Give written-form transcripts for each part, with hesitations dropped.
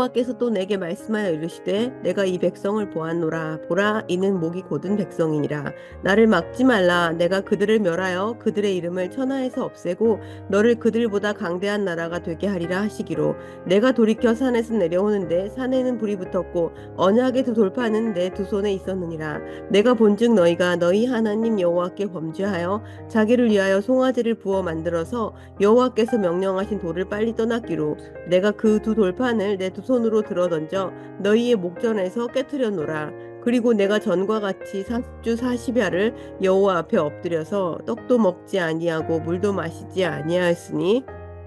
여호와께서 또 내게 말씀하여 이르시되 내가 이 백성을 보았노라. 보라, 이는 목이 곧은 백성이니라. 나를 막지 말라. 내가 그들을 멸하여 그들의 이름을 천하에서 없애고 너를 그들보다 강대한 나라가 되게 하리라 하시기로, 내가 돌이켜 산에서 내려오는데 산에는 불이 붙었고 언약의 두 돌파는 내 두 손에 있었느니라. 내가 본즉 너희가 너희 하나님 여호와께 범죄하여 자기를 위하여 송아지를 부어 만들어서 여호와께서 명령하신 돌을 빨리 떠났기로, 내가 그 두 돌판을 내 두 손으로 들어 던져 너희의 목전에서 깨뜨려노라. 그리고 내가 전과 같이 40주 40야를 여호와 앞에 엎드려서 떡도 먹지 아니하고 물도 마시지 아니하였으니,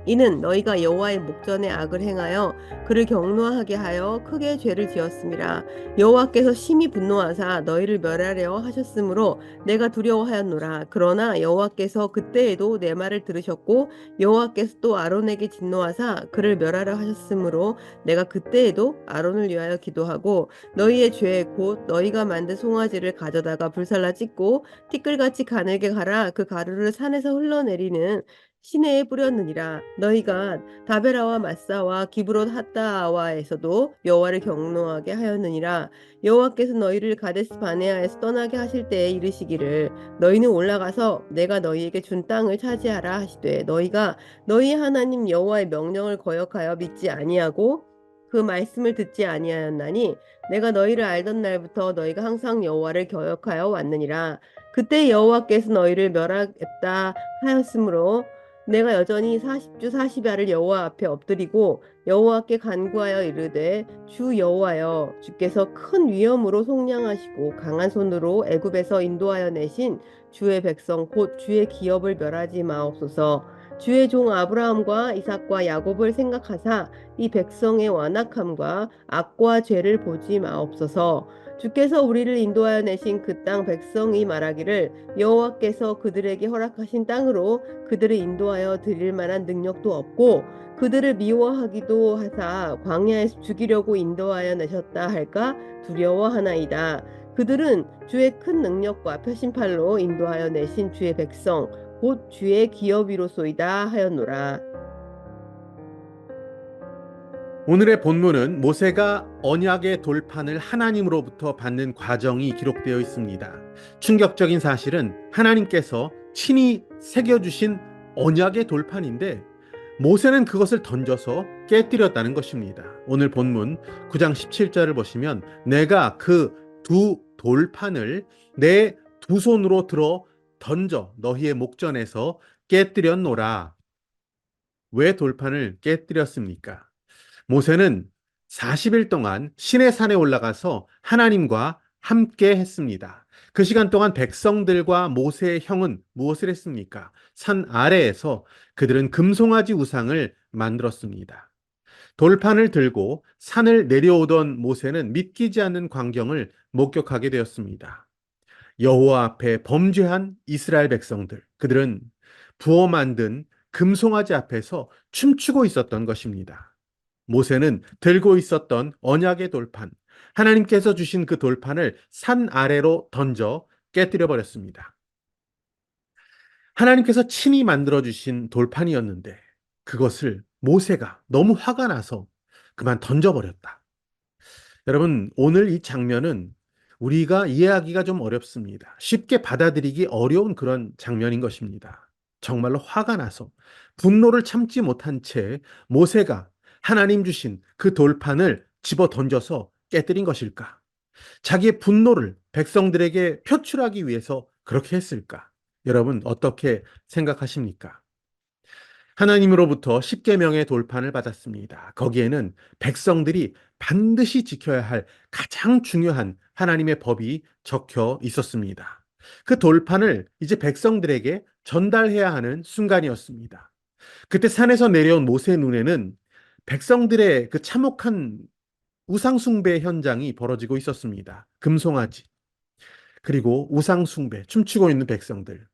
이는 너희가 여호와의 목전에 악을 행하여 그를 경노하게 하여 크게 죄를 지었음이라. 여호와께서 심히 분노하사 너희를 멸하려 하셨으므로 내가 두려워하였노라. 그러나 여호와께서 그때에도 내 말을 들으셨고 여호와께서 또 아론에게 진노하사 그를 멸하려 하셨으므로 내가 그때에도 아론을 위하여 기도하고 너희의 죄 곧 너희가 만든 송아지를 가져다가 불살라 찢고 티끌같이 가늘게 갈아 그 가루를 산에서 흘러내리는 시내에 뿌렸느니라. 너희가 다베라와 마사와 기브롯 핫다아와에서도 여호와를 경노하게 하였느니라. 여호와께서 너희를 가데스 바네아에서 떠나게 하실 때에 이르시기를, 너희는 올라가서 내가 너희에게 준 땅을 차지하라 하시되, 너희가 너희 하나님 여호와의 명령을 거역하여 믿지 아니하고 그 말씀을 듣지 아니하였나니, 내가 너희를 알던 날부터 너희가 항상 여호와를 거역하여 왔느니라. 그때 여호와께서 너희를 멸하겠다 하였으므로 내가 여전히 40주 40야를 여호와 앞에 엎드리고 여호와께 간구하여 이르되, 주 여호와여, 주께서 큰 위엄으로 속량하시고 강한 손으로 애굽에서 인도하여 내신 주의 백성 곧 주의 기업을 멸하지 마옵소서. 주의 종 아브라함과 이삭과 야곱을 생각하사 이 백성의 완악함과 악과 죄를 보지 마옵소서. 주께서 우리를 인도하여 내신 그 땅 백성이 말하기를, 여호와께서 그들에게 허락하신 땅으로 그들을 인도하여 드릴 만한 능력도 없고 그들을 미워하기도 하사 광야에서 죽이려고 인도하여 내셨다 할까 두려워하나이다. 그들은 주의 큰 능력과 표심팔로 인도하여 내신 주의 백성 곧 주의 기업이로소이다 하였노라. 오늘의 본문은 모세가 언약의 돌판을 하나님으로부터 받는 과정이 기록되어 있습니다. 충격적인 사실은 하나님께서 친히 새겨주신 언약의 돌판인데 모세는 그것을 던져서 깨뜨렸다는 것입니다. 오늘 본문 9장 17절을 보시면 내가 그 두 돌판을 내 두 손으로 들어 던져 너희의 목전에서 깨뜨렸노라. 왜 돌판을 깨뜨렸습니까? 모세는 40일 동안 시내산에 올라가서 하나님과 함께 했습니다. 그 시간 동안 백성들과 모세의 형은 무엇을 했습니까? 산 아래에서 그들은 금송아지 우상을 만들었습니다. 돌판을 들고 산을 내려오던 모세는 믿기지 않는 광경을 목격하게 되었습니다. 여호와 앞에 범죄한 이스라엘 백성들, 그들은 부어 만든 금송아지 앞에서 춤추고 있었던 것입니다. 모세는 들고 있었던 언약의 돌판, 하나님께서 주신 그 돌판을 산 아래로 던져 깨뜨려 버렸습니다. 하나님께서 친히 만들어 주신 돌판이었는데 그것을 모세가 너무 화가 나서 그만 던져 버렸다. 여러분, 오늘 이 장면은 우리가 이해하기가 좀 어렵습니다. 쉽게 받아들이기 어려운 그런 장면인 것입니다. 정말로 화가 나서 분노를 참지 못한 채 모세가 하나님 주신 그 돌판을 집어 던져서 깨뜨린 것일까? 자기의 분노를 백성들에게 표출하기 위해서 그렇게 했을까? 여러분, 어떻게 생각하십니까? 하나님으로부터 십계명의 돌판을 받았습니다. 거기에는 백성들이 반드시 지켜야 할 가장 중요한 하나님의 법이 적혀 있었습니다. 그 돌판을 이제 백성들에게 전달해야 하는 순간이었습니다. 그때 산에서 내려온 모세의 눈에는 백성들의 그 참혹한 우상숭배 현장이 벌어지고 있었습니다. 금송아지, 그리고 우상숭배, 춤추고 있는 백성들.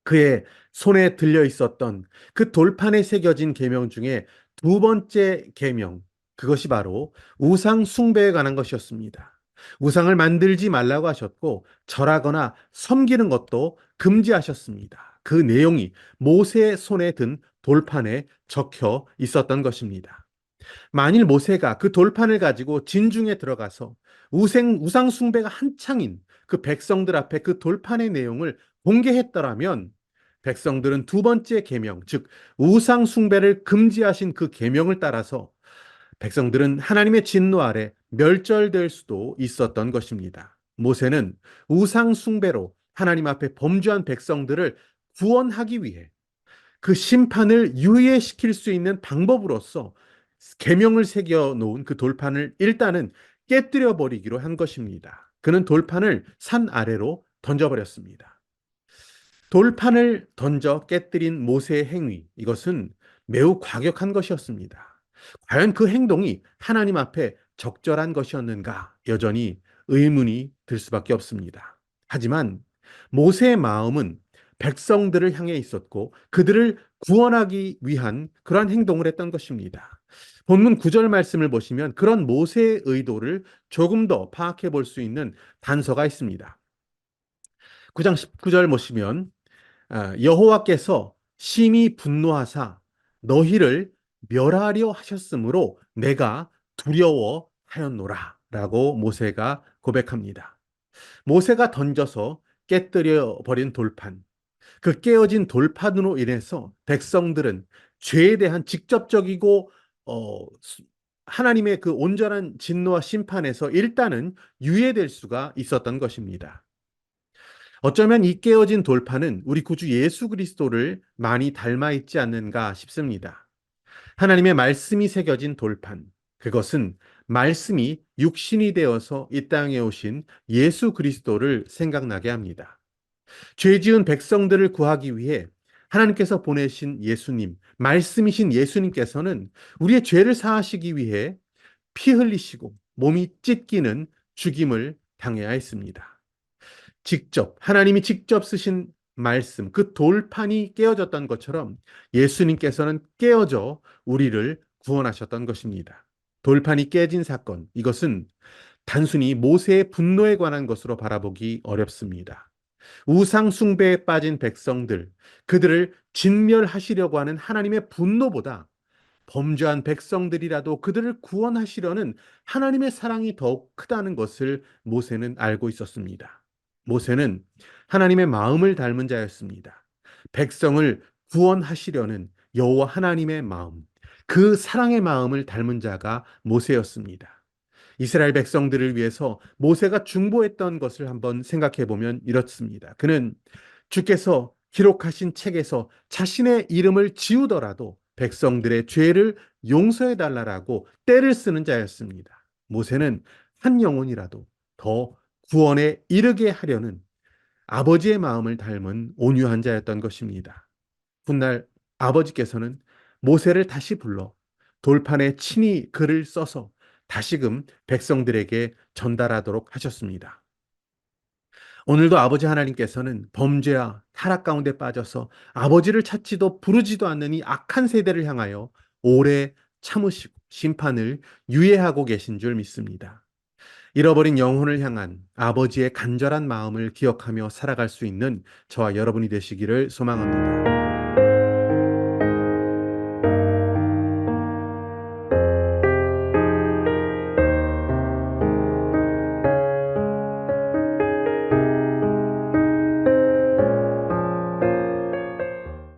그의 손에 들려 있었던 그 돌판에 새겨진 계명 중에 두 번째 계명, 그것이 바로 우상 숭배에 관한 것이었습니다. 우상을 만들지 말라고 하셨고 절하거나 섬기는 것도 금지하셨습니다. 그 내용이 모세의 손에 든 돌판에 적혀 있었던 것입니다. 만일 모세가 그 돌판을 가지고 진중에 들어가서 우상 숭배가 한창인 그 백성들 앞에 그 돌판의 내용을 공개했더라면 백성들은 두 번째 계명, 즉 우상 숭배를 금지하신 그 계명을 따라서 백성들은 하나님의 진노 아래 멸절될 수도 있었던 것입니다. 모세는 우상 숭배로 하나님 앞에 범죄한 백성들을 구원하기 위해 그 심판을 유예시킬 수 있는 방법으로서 계명을 새겨 놓은 그 돌판을 일단은 깨뜨려 버리기로 한 것입니다. 그는 돌판을 산 아래로 던져버렸습니다. 돌판을 던져 깨뜨린 모세의 행위, 이것은 매우 과격한 것이었습니다. 과연 그 행동이 하나님 앞에 적절한 것이었는가? 여전히 의문이 들 수밖에 없습니다. 하지만 모세의 마음은 백성들을 향해 있었고 그들을 구원하기 위한 그러한 행동을 했던 것입니다. 본문 9절 말씀을 보시면 그런 모세의 의도를 조금 더 파악해 볼 수 있는 단서가 있습니다. 9장 19절 보시면 여호와께서 심히 분노하사 너희를 멸하려 하셨으므로 내가 두려워하였노라 라고 모세가 고백합니다. 모세가 던져서 깨뜨려 버린 돌판, 그 깨어진 돌판으로 인해서 백성들은 죄에 대한 직접적이고 하나님의 그 온전한 진노와 심판에서 일단은 유예될 수가 있었던 것입니다. 어쩌면 이 깨어진 돌판은 우리 구주 예수 그리스도를 많이 닮아 있지 않는가 싶습니다. 하나님의 말씀이 새겨진 돌판, 그것은 말씀이 육신이 되어서 이 땅에 오신 예수 그리스도를 생각나게 합니다. 죄 지은 백성들을 구하기 위해 하나님께서 보내신 예수님, 말씀이신 예수님께서는 우리의 죄를 사하시기 위해 피 흘리시고 몸이 찢기는 죽임을 당해야 했습니다. 하나님이 직접 쓰신 말씀, 그 돌판이 깨어졌던 것처럼 예수님께서는 깨어져 우리를 구원하셨던 것입니다. 돌판이 깨진 사건, 이것은 단순히 모세의 분노에 관한 것으로 바라보기 어렵습니다. 우상 숭배에 빠진 백성들, 그들을 진멸하시려고 하는 하나님의 분노보다 범죄한 백성들이라도 그들을 구원하시려는 하나님의 사랑이 더욱 크다는 것을 모세는 알고 있었습니다. 모세는 하나님의 마음을 닮은 자였습니다. 백성을 구원하시려는 여호와 하나님의 마음, 그 사랑의 마음을 닮은 자가 모세였습니다. 이스라엘 백성들을 위해서 모세가 중보했던 것을 한번 생각해 보면 이렇습니다. 그는 주께서 기록하신 책에서 자신의 이름을 지우더라도 백성들의 죄를 용서해 달라라고 떼를 쓰는 자였습니다. 모세는 한 영혼이라도 더 구원에 이르게 하려는 아버지의 마음을 닮은 온유한 자였던 것입니다. 훗날 아버지께서는 모세를 다시 불러 돌판에 친히 글을 써서 다시금 백성들에게 전달하도록 하셨습니다. 오늘도 아버지 하나님께서는 범죄와 타락 가운데 빠져서 아버지를 찾지도 부르지도 않는 이 악한 세대를 향하여 오래 참으시고 심판을 유예하고 계신 줄 믿습니다. 잃어버린 영혼을 향한 아버지의 간절한 마음을 기억하며 살아갈 수 있는 저와 여러분이 되시기를 소망합니다.